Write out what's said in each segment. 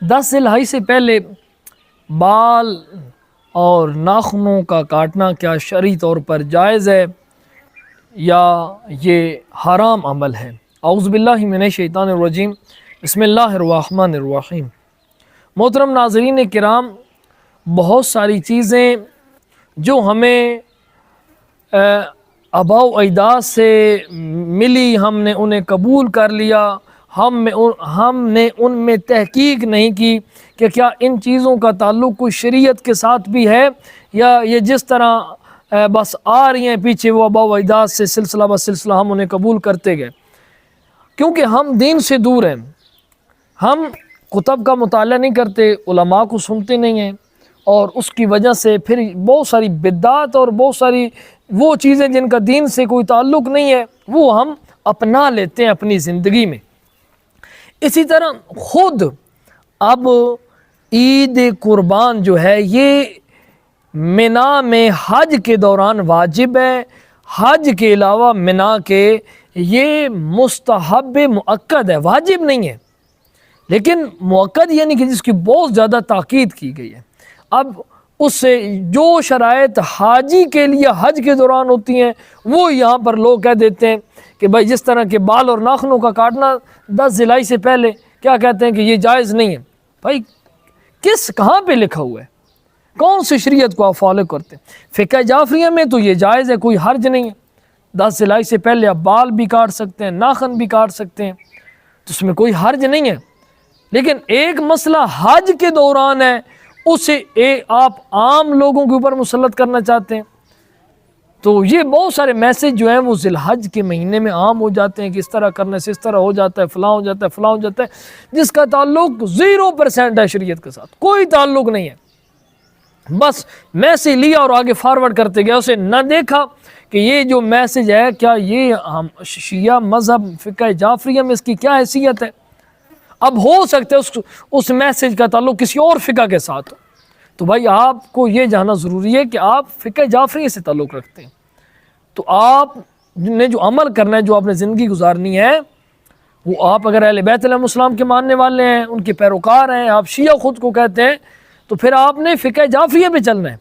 10 ذی-الحجہ سے پہلے بال اور ناخنوں کا کاٹنا کیا شرعی طور پر جائز ہے یا یہ حرام عمل ہے؟ اعوذ باللہ من الشیطان الرجیم، بسم اللہ الرحمن الرحیم۔ محترم ناظرین کرام، بہت ساری چیزیں جو ہمیں آباء و اجداد سے ملی، ہم نے انہیں قبول کر لیا، ہم نے ان میں تحقیق نہیں کی کہ کیا ان چیزوں کا تعلق کوئی شریعت کے ساتھ بھی ہے، یا یہ جس طرح بس آ رہی ہیں پیچھے وہ آباء و اجداد سے سلسلہ بسلسلہ ہم انہیں قبول کرتے گئے، کیونکہ ہم دین سے دور ہیں، ہم کتب کا مطالعہ نہیں کرتے، علماء کو سنتے نہیں ہیں، اور اس کی وجہ سے پھر بہت ساری بدعات اور بہت ساری وہ چیزیں جن کا دین سے کوئی تعلق نہیں ہے وہ ہم اپنا لیتے ہیں اپنی زندگی میں۔ اسی طرح خود اب عید قربان جو ہے یہ منا میں حج کے دوران واجب ہے، حج کے علاوہ منا کے یہ مستحب مؤکد ہے، واجب نہیں ہے، لیکن مؤکد یعنی کہ جس کی بہت زیادہ تاکید کی گئی ہے۔ اب اس سے جو شرائط حاجی کے لیے حج کے دوران ہوتی ہیں وہ یہاں پر لوگ کہہ دیتے ہیں کہ بھائی جس طرح کے بال اور ناخنوں کا کاٹنا 10 ذی-الحجہ سے پہلے، کیا کہتے ہیں کہ یہ جائز نہیں ہے۔ بھائی کہاں پہ لکھا ہوا ہے؟ کون سی شریعت کو آپ فالو کرتے ہیں؟ فقہ جعفریہ میں تو یہ جائز ہے، کوئی حرج نہیں ہے، 10 ذی-الحجہ سے پہلے آپ بال بھی کاٹ سکتے ہیں، ناخن بھی کاٹ سکتے ہیں، تو اس میں کوئی حرج نہیں ہے۔ لیکن ایک مسئلہ حج کے دوران ہے، اسے آپ عام لوگوں کے اوپر مسلط کرنا چاہتے ہیں، تو یہ بہت سارے میسج جو ہیں وہ ذی الحج کے مہینے میں عام ہو جاتے ہیں کہ اس طرح کرنے سے اس طرح ہو جاتا ہے، فلاں ہو جاتا ہے، فلاں ہو جاتا ہے، جس کا تعلق 0% ہے شریعت کے ساتھ، کوئی تعلق نہیں ہے۔ بس میسج لیا اور آگے فارورڈ کرتے گیا، اسے نہ دیکھا کہ یہ جو میسج ہے کیا یہ شیعہ مذہب فقہ جعفریہ میں اس کی کیا حیثیت ہے۔ اب ہو سکتا ہے اس میسج کا تعلق کسی اور فقہ کے ساتھ ہو، تو بھائی آپ کو یہ جاننا ضروری ہے کہ آپ فقہ جعفریہ سے تعلق رکھتے ہیں، تو آپ نے جو عمل کرنا ہے، جو آپ نے زندگی گزارنی ہے، وہ آپ اگر اہل بیت علیہ السلام کے ماننے والے ہیں، ان کے پیروکار ہیں، آپ شیعہ خود کو کہتے ہیں، تو پھر آپ نے فقہ جعفریہ پہ چلنا ہے۔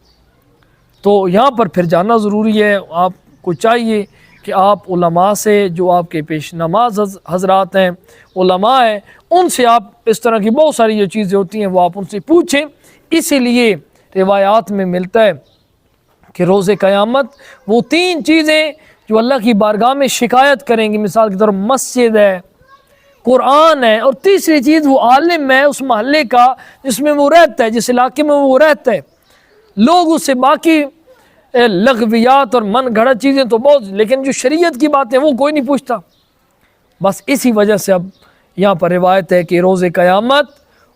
تو یہاں پر پھر جاننا ضروری ہے، آپ کو چاہیے کہ آپ علماء سے، جو آپ کے پیش نماز حضرات ہیں، علماء ہیں، ان سے آپ اس طرح کی بہت ساری جو چیزیں ہوتی ہیں وہ آپ ان سے پوچھیں۔ اسی لیے روایات میں ملتا ہے کہ روز قیامت وہ 3 چیزیں جو اللہ کی بارگاہ میں شکایت کریں گی، مثال کی طور مسجد ہے، قرآن ہے، اور تیسری چیز وہ عالم ہے اس محلے کا جس میں وہ رہتا ہے، جس علاقے میں وہ رہتا ہے۔ لوگ اس سے باقی لغویات اور من گھڑت چیزیں تو بہت، لیکن جو شریعت کی باتیں وہ کوئی نہیں پوچھتا۔ بس اسی وجہ سے اب یہاں پر روایت ہے کہ روز قیامت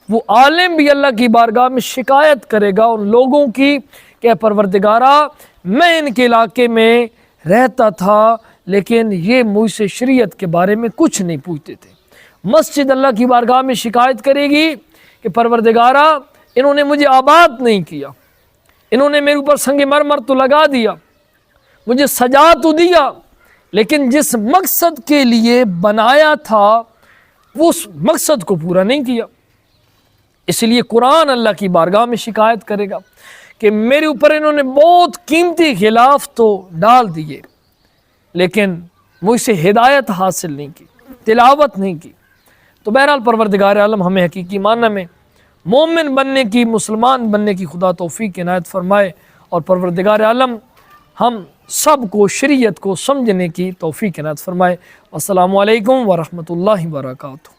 وہ عالم بھی اللہ کی بارگاہ میں شکایت کرے گا ان لوگوں کی کہ پروردگارا، میں ان کے علاقے میں رہتا تھا لیکن یہ مجھ سے شریعت کے بارے میں کچھ نہیں پوچھتے تھے۔ مسجد اللہ کی بارگاہ میں شکایت کرے گی کہ پروردگارا، انہوں نے مجھے آباد نہیں کیا، انہوں نے میرے اوپر سنگ مرمر تو لگا دیا، مجھے سجا تو دیا، لیکن جس مقصد کے لیے بنایا تھا اس مقصد کو پورا نہیں کیا۔ اس لیے قرآن اللہ کی بارگاہ میں شکایت کرے گا کہ میرے اوپر انہوں نے بہت قیمتی خلاف تو ڈال دیے، لیکن مجھ سے ہدایت حاصل نہیں کی، تلاوت نہیں کی۔ تو بہرحال پروردگار عالم ہمیں حقیقی معنی میں مومن بننے کی، مسلمان بننے کی خدا توفیق عنایت فرمائے، اور پروردگار عالم ہم سب کو شریعت کو سمجھنے کی توفیق عنایت فرمائے۔ السلام علیکم ورحمۃ اللہ وبرکاتہ۔